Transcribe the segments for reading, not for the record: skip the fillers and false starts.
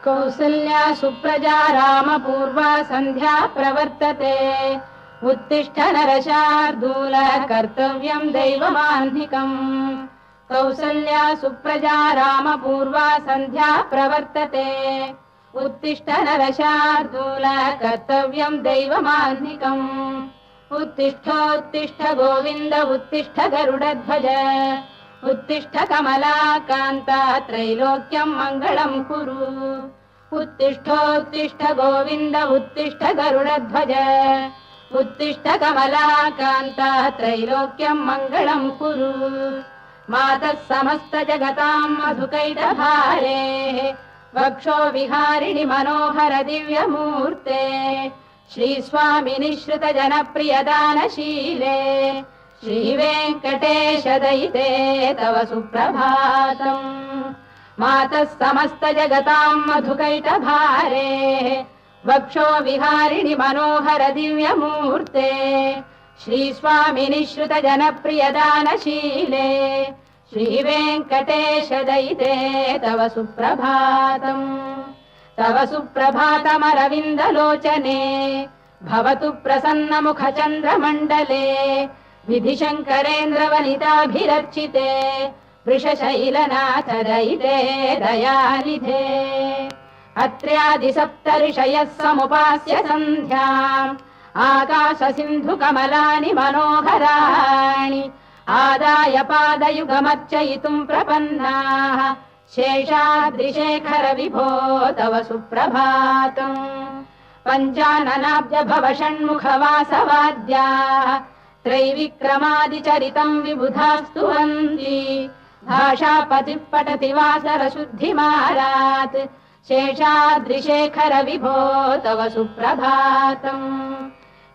कौसल्या सुप्रजा रामपूर्वा सन्ध्या प्रवर्तते उत्तिष्ठ नरशार्दूल कर्तव्यं दैवमाह्निकम् कौसल्या सुप्रजा रामपूर्वा सन्ध्या प्रवर्तते उत्तिष्ठ नरशार्दूल कर्तव्यं दैवमाह्निकम् उत्तिष्ठोत्तिष्ठ गोविन्द उत्तिष्ठ गरुडध्वज उत्तिष्ठ कमलाकान्ता त्रैलोक्यं मङ्गलं कुरु उत्तिष्ठोत्तिष्ठ गोविन्द उत्तिष्ठ गरुडध्वज उत्तिष्ठ कमलाकान्ता त्रैलोक्यं मङ्गलं कुरु मातः समस्त जगतां मधुकैटभारे वक्षो विहारिणि मनोहर दिव्यमूर्ते श्रीस्वामि निःश्रित जनप्रियदानशीले श्रीवेङ्कटेश दयिते तव सुप्रभातम् मातः समस्त जगतां मधुकैटभारे वक्षो विहारिणि मनोहर दिव्यमूर्ते श्रीस्वामि निःश्रित जनप्रियदानशीले श्रीवेङ्कटेश दयिते तव सुप्रभातम् तव सुप्रभातमरविन्दलोचने भवतु प्रसन्नमुखचन्द्रमण्डले विधिशङ्करेन्द्रवनिताभिरर्चिते वृषशैलनाथ दयिते दयानिधे अत्र्यादिसप्तऋषयः समुपास्य सन्ध्याम् आकाशसिन्धुकमलानि मनोहराणि आदाय पादयुगमर्चयितुम् प्रपन्नाः शेषाद्रिशेखर विभो तव सुप्रभातम् पञ्चाननाब्ज भव षण्मुखवासवाद्याः त्रैविक्रमादिचरितम् विबुधास्तुवन्ति भाषापतिः पठति वासरशुद्धिमारात् शेषाद्रिशेखर विभो तव सुप्रभातम्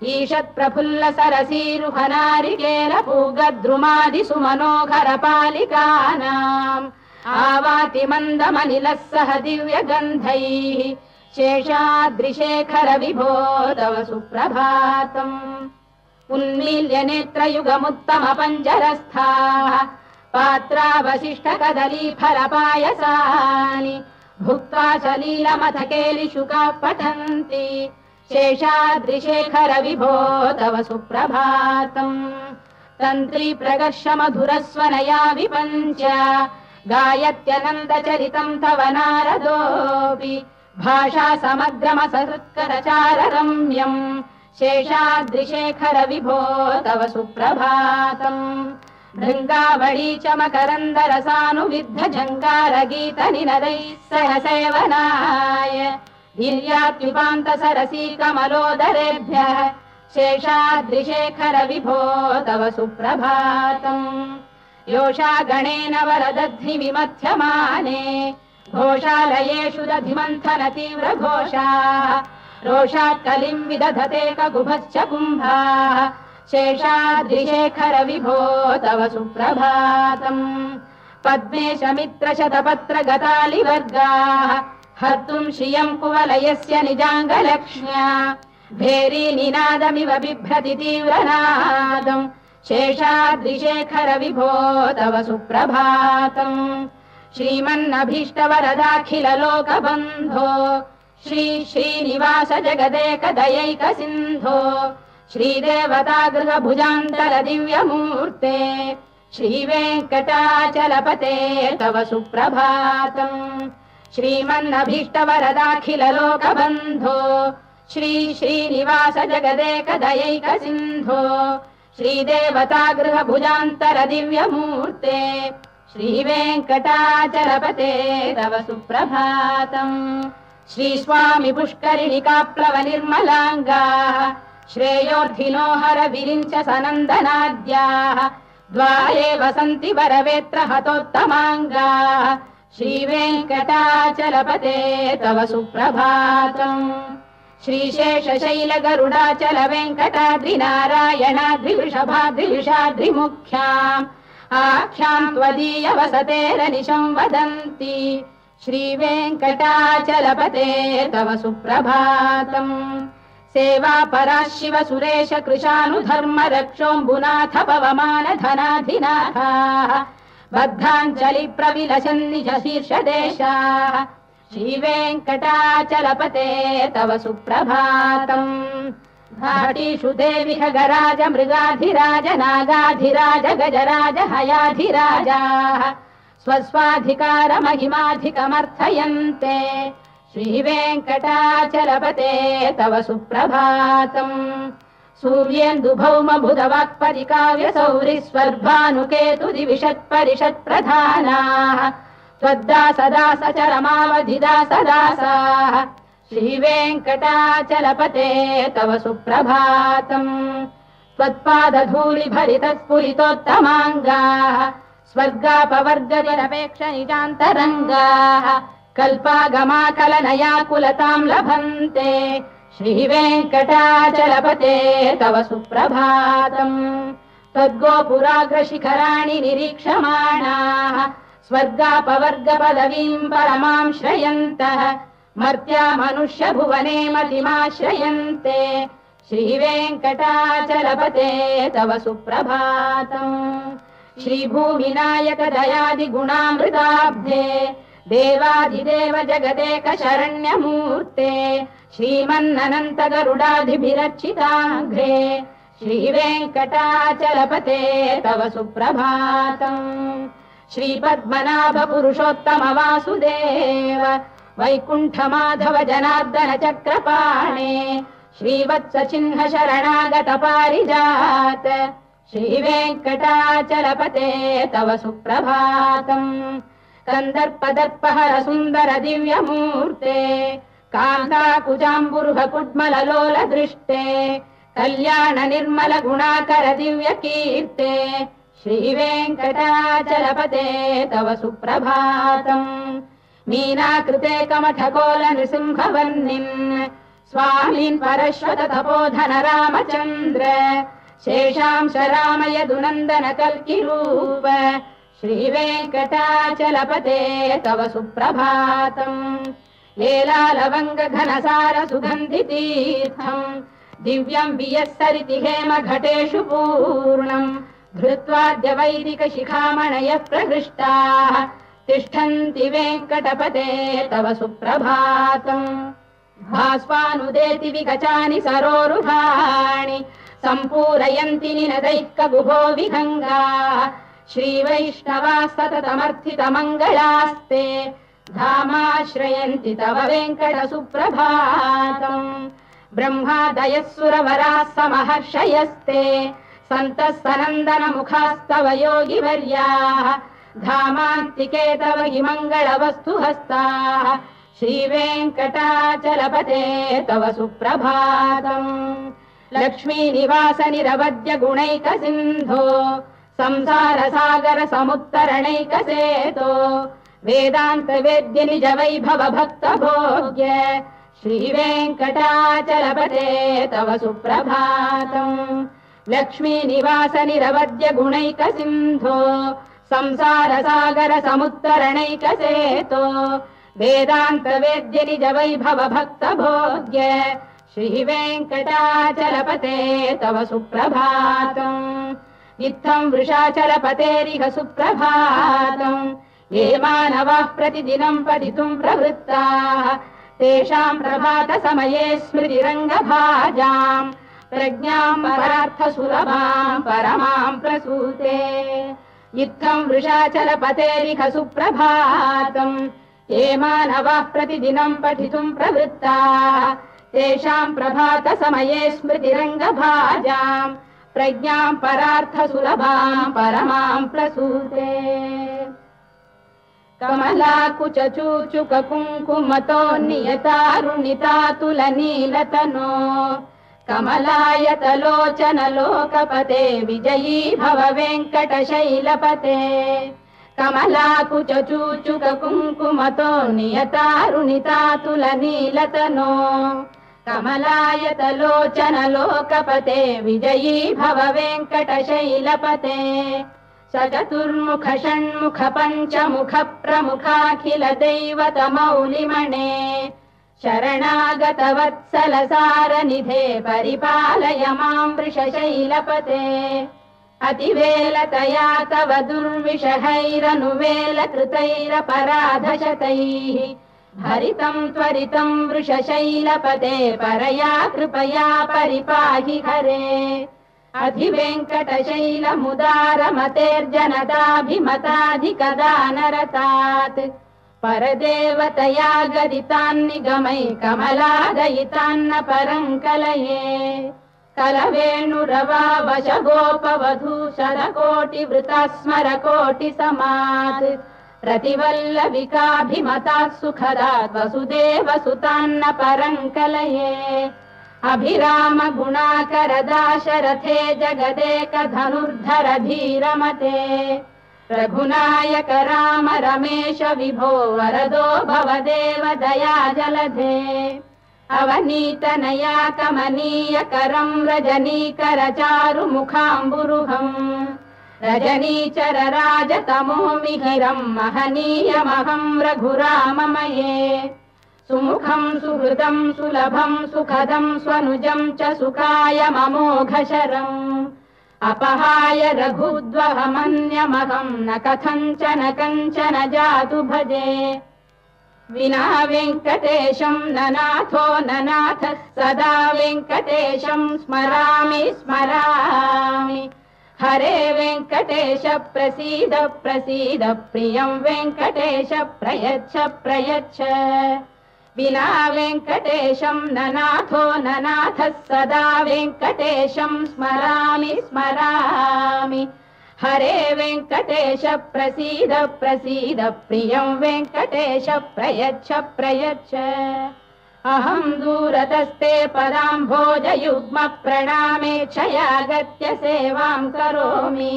ईषत्प्रफुल्ल सरसीरुहनारिकेलपूगद्रुमादिसुमनोहर पालिकानाम् आवाति मन्दमनिलः सह दिव्यगन्धैः शेषाद्रिशेखर विभो तव सुप्रभातम् उन्मील्य नेत्रयुगमुत्तम पञ्जरस्थाः पात्रावशिष्ट कदलीफलपायसानि भुक्त्वा सलीलमथ केलिशुकाः पठन्ति शेषाद्रिशेखर विभो तव सुप्रभातम् तन्त्री प्रकर्ष मधुरस्वनया विपञ्च गायत्यनन्दचरितम् तव नारदोऽपि भाषा समग्रमसहृत्करचाररम्यम् शेषाद्रिशेखर विभो तव सुप्रभातम् भृङ्गावळी च मकरन्दरसानुविद्ध जङ्गारगीतनिनदैः सह सेवनाय वीर्यात्युपान्त सरसी कमलोदरेभ्यः शेषाद्रिशेखर विभो तव सुप्रभातम् योषा गणेन वरदध्नि विमथ्यमाने घोषालयेषु दधिमन्थन तीव्र घोषाः रोषात् कलिम् विदधते ककुभश्च कुम्भाः शेषाद्रिशेखर विभो तव सुप्रभातम् पद्मेश मित्र शतपत्र गतालिवर्गाः हर्तुम् श्रियम् कुवलयस्य निजाङ्गलक्ष्म्या भेरी निनादमिव बिभ्रति तीव्रनादम् शेषाद्रिशेखर विभो तव सुप्रभातम् श्रीमन्नभीष्टवरदाखिल लोकबन्धो श्री श्रीनिवास जगदेकदयैक सिन्धो श्रीदेवतागृह भुजान्तर दिव्यमूर्ते श्रीवेङ्कटाचलपते तव सुप्रभातम् श्रीमन्नभीष्टवरदाखिल लोकबन्धो श्री श्रीनिवास जगदेकदयैक सिन्धो श्रीदेवतागृह भुजान्तर दिव्यमूर्ते श्रीवेङ्कटाचलपते तव सुप्रभातम् श्रीस्वामि पुष्करिणिकाप्लव निर्मलाङ्गाः श्रेयोर्धिनो हर विरिञ्च सनन्दनाद्याः द्वारे वसन्ति वरवेत्र हतोत्तमाङ्गाः श्रीवेङ्कटाचलपते तव सुप्रभातम् श्रीशेषशैल गरुडाचल वेङ्कटाद्रिनारायणाद्रिवृषभाद्रिविषाद्रिमुख्याम् आख्याम् त्वदीय वसतेरनिशम् वदन्ति श्रीवेङ्कटाचलपते तव सुप्रभातम् सेवा परा शिव सुरेश कृशानुधर्म रक्षोऽम्बुनाथ पवमान धनाधिनाथाः बद्धाञ्जलि प्रविलसन् निज शीर्षदेशाः श्रीवेङ्कटाचलपते तव सुप्रभातम् घाटीषु देवि खगराज मृगाधिराज नागाधिराज गजराज हयाधिराजाः स्वस्वाधिकारमहिमाधिकमर्थयन्ते श्रीवेङ्कटाचलपते तव सुप्रभातम् सूर्येन्दुभौमबुधवाक्परिकाव्यसौरिस्वर्भानुकेतुदिविषत्परिषत्प्रधानाः त्वद्दासदासचरमावधिदासदासाः श्रीवेङ्कटाचलपते तव सुप्रभातम् त्वत्पादधूलिभरितस्फुलितोत्तमाङ्गाः स्वर्गापवर्गनिरपेक्ष निजान्तरङ्गाः कल्पागमाकलनयाकुलताम् लभन्ते श्रीवेङ्कटाचलपते तव सुप्रभातम् त्वद्गोपुराग्रशिखराणि निरीक्षमाणाः स्वर्गापवर्गपदवीम् परमाम् श्रयन्तः मर्त्या मनुष्य भुवने मतिमाश्रयन्ते श्रीवेङ्कटाचलपते तव सुप्रभातम् श्रीभूमिनायक दयादिगुणामृताब्धे देवादिदेव जगदेक शरण्यमूर्ते श्रीमन्ननन्त गरुडाधिभिरर्चिताङ्घ्रे श्रीवेङ्कटाचलपते तव सुप्रभातम् श्रीपद्मनाभ पुरुषोत्तम वासुदेव वैकुण्ठमाधव जनार्दन चक्रपाणे श्रीवत्स चिह्न शरणागत पारिजात श्रीवेङ्कटाचलपते तव सुप्रभातम् कन्दर्पदर्पहर सुन्दर दिव्यमूर्ते कान्ताकुजाम्बुरुह कुड्मललोल दृष्टे कल्याण निर्मल गुणाकर दिव्य कीर्ते श्रीवेङ्कटाचलपते तव सुप्रभातम् मीनाकृते कमठकोल नृसिंहवर्णिन् स्वामीन् परश्वत तपोधन रामचन्द्र शेषांश रामयदुनन्दन कल्किरूप श्रीवेङ्कटाचलपते तव सुप्रभातम् एलालवङ्ग घनसार सुगन्धितीर्थम् दिव्यम् वियस्सरिति हेम घटेषु पूर्णम् धृत्वाद्य वैदिक शिखामणयः प्रहृष्टाः तिष्ठन्ति वेङ्कटपते तव सुप्रभातम् भास्वानुदेति विगचानि सरोरुहाणि सम्पूरयन्ति निनदैकगुभो विहङ्गाः श्रीवैष्णवाः सततमर्थितमङ्गलास्ते धामाश्रयन्ति तव वेङ्कट सुप्रभातम् ब्रह्मादयः सुरवराः समहर्षयस्ते सन्तः सनन्दन मुखास्तव योगिवर्याः धामान्तिके तव हि मङ्गलवस्तु हस्ताः श्रीवेङ्कटाचलपते तव सुप्रभातम् लक्ष्मीनिवास निरवद्य गुणैक सिन्धो संसार सागर समुत्तरणैकसेतो वेदान्त वेद्य निज वैभव भक्त भोग्य श्रीवेङ्कटाचलपते तव सुप्रभातम् लक्ष्मीनिवास निरवद्य गुणैक सिन्धो संसार सागर समुत्तरणैकसेतो वेदान्त वेद्य निज वैभव भक्त भोग्य श्रीवेङ्कटाचलपते तव सुप्रभातम् इत्थम् वृषाचलपतेरिह सुप्रभातम् ये मानवाः प्रतिदिनम् पठितुम् प्रवृत्ताः तेषाम् प्रभात समये स्मृतिरङ्गभाजाम् प्रज्ञाम् परार्थसुलभाम् परमाम् प्रसूते इत्थम् वृषाचलपतेरिह सुप्रभातम् ये मानवाः प्रतिदिनम् पठितुम् प्रवृत्ताः तेषाम् प्रभात समये स्मृतिरङ्गभाजाम् प्रज्ञाम् परार्थसुलभाम् परमाम् प्रसूते कमलाकुचूचुक कुङ्कुमतो नियतारुणितातुलनीलतनो कमलायतलोचन लोकपते विजयी भव वेङ्कटशैलपते कमलाकुचूचुक कुङ्कुमतो नियतारुणितातुलनीलतनो कमलायतलोचन लोकपते विजयी भव वेङ्कटशैलपते सचतुर्मुख षण्मुख पञ्चमुख प्रमुखाखिल दैवतमौलिमणे शरणागत वत्सल सारनिधे परिपालय मां वृषशैलपते अतिवेलतया तव दुर्विषहैरनुवेलकृतैरपराधशतैः भरितं त्वरितं वृषशैलपते परया कृपया परिपाहि हरे अधिवेङ्कटशैलमुदारमतेर्जनताभिमताधिकदानरतात् परदेवतया गदितान्निगमै कमलादयितान्न परं कलये कलवेणुरवावशगोपवधू शरकोटिवृता स्मरकोटिसमात् प्रतिवल्लविकाभिमतात् सुखदात् वसुदेवसुतान्न परं कलये अभिराम गुणाकरदाशरथे जगदेकधनुर्धर धीरमते रघुनायक राम रमेश विभो वरदो भवदेव दया जलधे अवनीतनया कमनीयकरं रजनीकर चारुमुखाम्बुरुहम् रजनीचर राजतमो मिहिरं महनीयमहं रघुराममये सुमुखं सुहृदं सुलभं सुखदं स्वनुजं च सुखायममोघशरम् अपहाय रघुद्वहमन्यमहं न कथञ्चन कञ्चन जातु भजे विना वेङ्कटेशं ननाथो ननाथः सदा वेङ्कटेशं स्मरामि स्मरामि हरे वेङ्कटेश प्रसीद प्रसीद प्रियं वेङ्कटेश प्रयच्छ प्रयच्छ विना वेङ्कटेशं ननाथो ननाथः सदा वेङ्कटेशं स्मरामि स्मरामि हरे वेङ्कटेश प्रसीद प्रसीद प्रियं वेङ्कटेश प्रयच्छ प्रयच्छ अहं दूरतस्ते पदाम्भोजयुग्म प्रणामेच्छयागत्य सेवां करोमि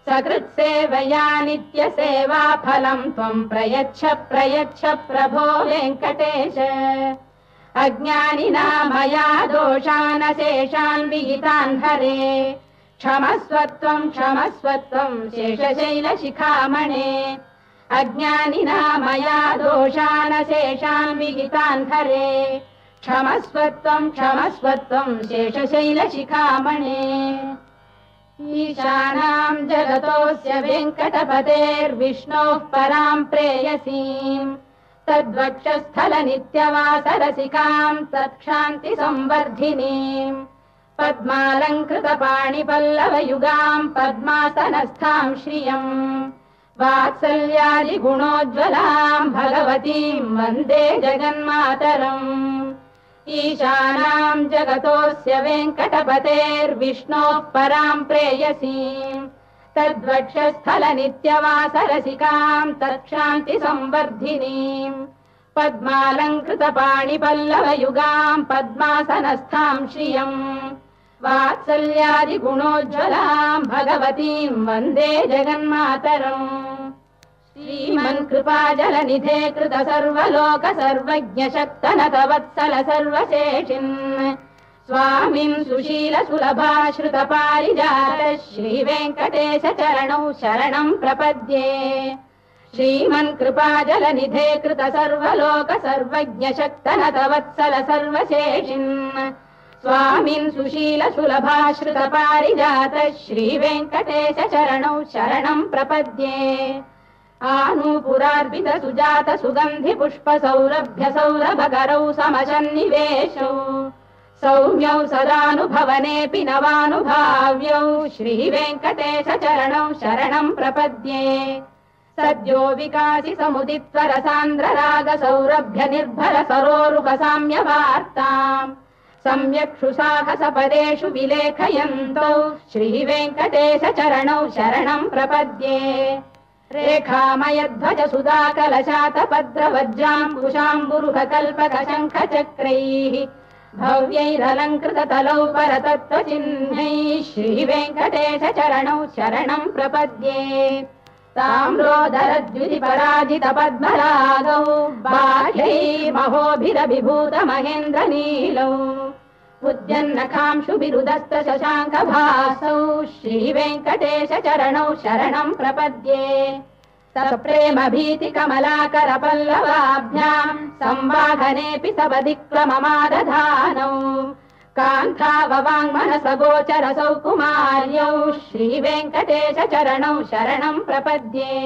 सकृत्सेवया नित्यसेवा फलं त्वं प्रयच्छ प्रयच्छ प्रभो वेङ्कटेश अज्ञानिना मया दोषानशेषान् विहितान् हरे क्षमस्वत्वं शेषशैलशिखामणे अज्ञानिना मया दोषानशेषान् विहितान् हरे क्षमस्वत्वं शेषशैलशिखामणे ईशानां जगतोऽस्य वेङ्कटपतेर्विष्णोः परां प्रेयसीम् तद्वक्षस्थलनित्यवासरसिकां तत्क्षान्तिसंवर्धिनीम् पद्मालङ्कृतपाणिपल्लवयुगां पद्मासनस्थां श्रियम् वात्सल्यादिगुणोज्ज्वलां भगवतीं वन्दे जगन्मातरम् ईशानां जगतोऽस्य वेङ्कटपतेर्विष्णोः परां प्रेयसीम् तद्वक्षस्थलनित्यवासरसिकां तत्क्षान्तिसंवर्धिनीम् पद्मालङ्कृतपाणिपल्लवयुगां पद्मासनस्थां श्रियम् वात्सल्यादिगुणोज्ज्वलां भगवतीं वन्दे जगन्मातरम् श्रीमन्कृपाजलनिधे कृत सर्वलोक सर्वज्ञ शक्तनतवत्सल सर्वशेषिन् स्वामिन् सुशील सुलभाश्रित पारिजात श्रीवेङ्कटेश चरणौ शरणं प्रपद्ये श्रीमन्कृपाजलनिधे कृत सर्वलोक सर्वज्ञ शक्तनतवत्सल सर्वशेषिन् स्वामिन् सुशील सुलभाश्रित पारिजात श्रीवेङ्कटेश चरणौ शरणं प्रपद्ये आनूपुरार्पित सुजात सुगन्धि पुष्प सौरभ्य सौरभकरौ समशन्निवेशौ सौम्यौ सदानुभवनेऽपि नवानुभाव्यौ श्रीवेङ्कटेश चरणौ शरणं प्रपद्ये सद्यो विकासि समुदित्वर सान्द्र राग सौरभ्य निर्भर सरोरुह साम्यवार्ताम् सम्यक् साहस पदेषु विलेखयन्तौ श्रीवेङ्कटेश चरणौ शरणं प्रपद्ये रेखामयध्वज सुधाकलशातपद्रवज्राम्बुशाम्बुरुह कल्पक शङ्ख चक्रैः भव्यैरलङ्कृततलौ परतत्त्वचिह्नैः श्रीवेङ्कटेश चरणौ शरणं प्रपद्ये ताम्रोदरद्युतिपराजित पद्मरागौ बाह्यैर्महोभिरभिभूत महेन्द्रनीलौ उद्यन्नखांशु बिरुदस्त शशाङ्क भासौ श्रीवेङ्कटेश चरणौ शरणं प्रपद्ये सप्रेम भीति कमलाकर पल्लवाभ्यां संवाहनेऽपि सवदिक्रममादधानौ कान्ताववाङ्मनसगोचरसौ कुमार्यौ श्रीवेङ्कटेशचरणौ शरणं प्रपद्ये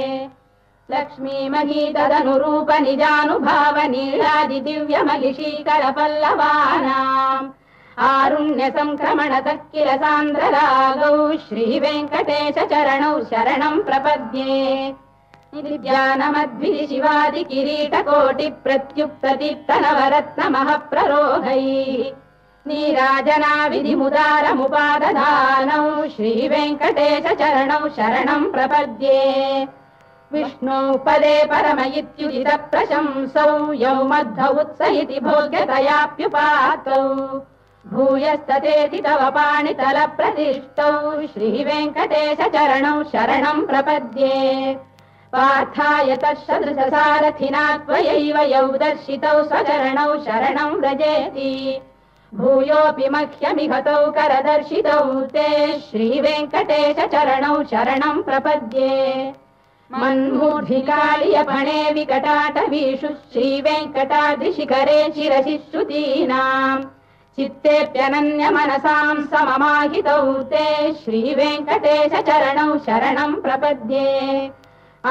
लक्ष्मीमहीतदनुरूप निजानुभावनीलादिदिव्यमहिषीकरपल्लवानाम् आरुण्यसङ्क्रमणतः किल सान्द्ररागौ श्रीवेङ्कटेशचरणौ शरणं प्रपद्ये निद्यानमद्भिः शिवादिकिरीटकोटिप्रत्युक्तदीप्तनवरत्नमः प्ररोहैः नीराजनाविधिमुदारमुपादधानौ श्रीवेङ्कटेशचरणौ शरणं प्रपद्ये विष्णौ पदे परम इत्युदितप्रशंसौ यौ मद्धौ उत्स इति भोग्यतयाप्युपातौ भूयस्ततेति तव पाणितलप्रतिष्ठौ श्रीवेङ्कटेशचरणौ शरणं प्रपद्ये पार्थाय तत्सदृशसारथिना त्वयैव यौ दर्शितौ स्वचरणौ शरणं व्रजेति भूयोऽपि मह्यमिहतौ करदर्शितौ ते श्रीवेङ्कटेशचरणौ शरणं प्रपद्ये मन्मूर्धिकालियपणे विकटाटवीषु श्रीवेङ्कटाद्रिशिखरे शिरसि श्रुतीनाम् चित्तेऽप्यनन्यमनसां सममाहितौ ते श्रीवेङ्कटेशचरणौ शरणं प्रपद्ये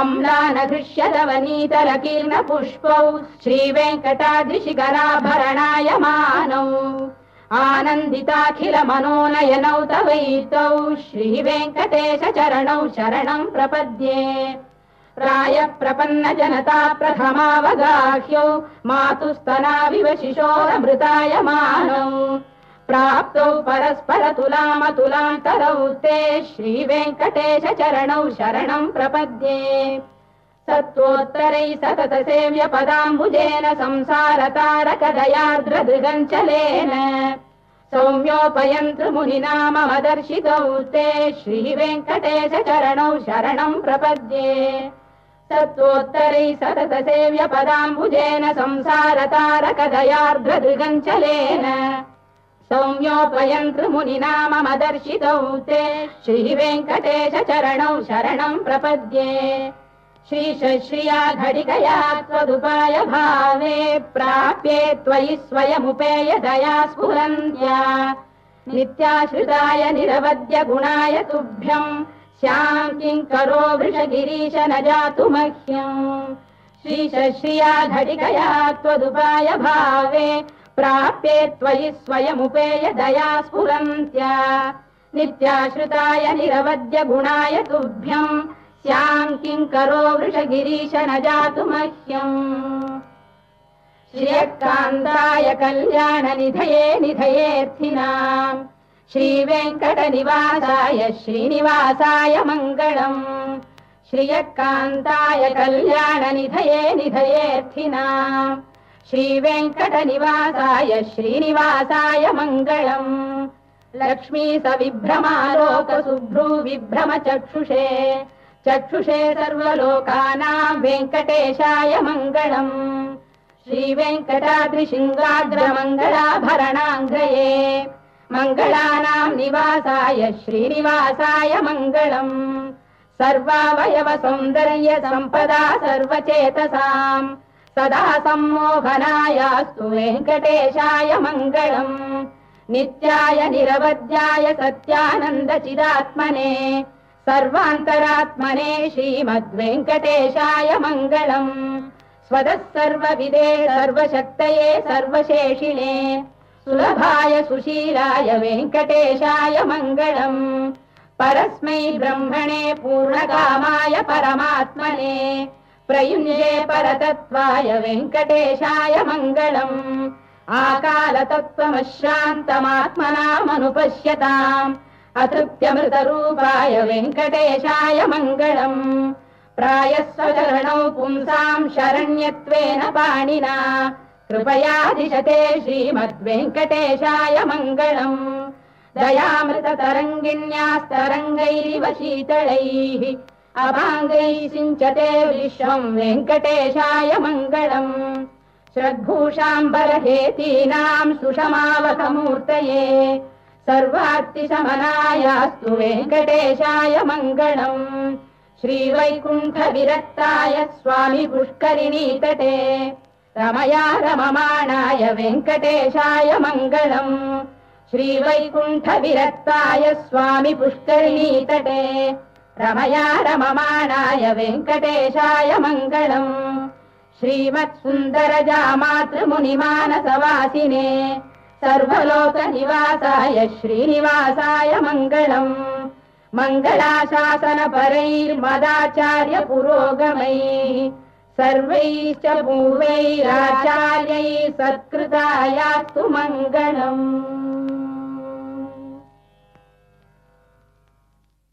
अम्लानघृष्यदवनीतलकीर्णपुष्पौ श्रीवेङ्कटाद्रिशिखराभरणायमानौ आनन्दिताखिलमनोनयनौ तवैतौ श्रीवेङ्कटेशचरणौ शरणं प्रपद्ये प्रायः प्रपन्नजनता प्रथमावगाह्यौ मातुस्तनाविव शिशोरमृतायमानौ प्राप्तौ परस्परतुलामतुलान्तरौ ते श्रीवेङ्कटेशचरणौ शरणं प्रपद्ये सत्त्वोत्तरैः सततसेव्यपदाम्बुजेन संसारतारकदयार्द्रदृगञ्चलेन सौम्योपयन्तृमुनिना मम दर्शितौ ते श्रीवेङ्कटेशचरणौ शरणं प्रपद्ये सत्त्वोत्तरैः सततसेव्यपदाम्बुजेन संसारतारकदयार्द्रदृगञ्चलेन सौम्योपयन्तृमुनिना मम दर्शितौ ते श्रीवेङ्कटेशचरणौ शरणं प्रपद्ये श्रीशश्रिया घटिकया त्वदुपाय भावे प्राप्ये त्वयि स्वयमुपेय दया स्फुरन्त्या नित्याश्रिताय निरवद्य गुणाय तुभ्यं स्यां किङ्करो वृषगिरीश न जातु मह्यम् श्रीशश्रिया घटिकया त्वदुपाय भावे प्राप्ये त्वयि स्वयमुपेय दया स्फुरन्त्या नित्याश्रिताय निरवद्य गुणाय तुभ्यम् स्यां किङ्करो वृषगिरीश न जातु मह्यम् श्रियकान्ताय कल्याणनिधये निधयेऽर्थिनाम् श्रीवेङ्कटनिवासाय श्रीनिवासाय मङ्गलम् श्रियकान्ताय कल्याणनिधये निधयेऽर्थिनाम् श्रीवेङ्कटनिवासाय श्रीनिवासाय मङ्गलम् लक्ष्मी सविभ्रमालोकसुभ्रू विभ्रमचक्षुषे चक्षुषे सर्वलोकानां वेङ्कटेशाय मङ्गलम् श्रीवेङ्कटाद्रिशृङ्गाग्रमङ्गलाभरणाङ्गये मङ्गलानां निवासाय श्रीनिवासाय मङ्गलम् सर्वावयव सौन्दर्य सम्पदा सर्वचेतसाम् सदा सम्मोहनायास्तु वेङ्कटेशाय मङ्गलम् नित्याय निरवध्याय सत्यानन्दचिदात्मने सर्वान्तरात्मने श्रीमद्वेङ्कटेशाय मङ्गलम् स्वतः सर्वविदे सर्वशक्तये सर्वशेषिणे सुलभाय सुशीलाय वेङ्कटेशाय मङ्गलम् परस्मै ब्रह्मणे पूर्णकामाय परमात्मने प्रयुञ्जे परतत्त्वाय वेङ्कटेशाय मङ्गलम् आकालतत्त्वमश्रान्तमात्मनामनुपश्यताम् अतृप्त्यमृतरूपाय वेङ्कटेशाय मङ्गलम् प्रायः स्वचरणौ पुंसां शरण्यत्वेन पाणिना कृपयाधिशते श्रीमद्वेङ्कटेशाय मङ्गलम् दयामृततरङ्गिण्यास्तरङ्गैरिव शीतलैः अभाङ्गैः सिञ्चते विश्वम् वेङ्कटेशाय मङ्गलम् श्रद्भूषाम्बरहेतीनां सुषमावकमूर्तये सर्वार्तिशमनायास्तु वेङ्कटेशाय मङ्गलम् श्रीवैकुण्ठविरक्ताय स्वामि पुष्करिणीतटे रमया रममाणाय वेङ्कटेशाय मङ्गलम् श्रीवैकुण्ठविरक्ताय स्वामि पुष्करिणीतटे रमया रममाणाय वेङ्कटेशाय मङ्गलम् श्रीमत्सुन्दरजामातृमुनिमानसवासिने सर्वलोकनिवासाय श्रीनिवासाय मङ्गलम् मङ्गलाशासनपरैर्मदाचार्य पुरोगमैः सर्वैश्च पूर्वैराचार्यैः सत्कृतायास्तु मङ्गलम्।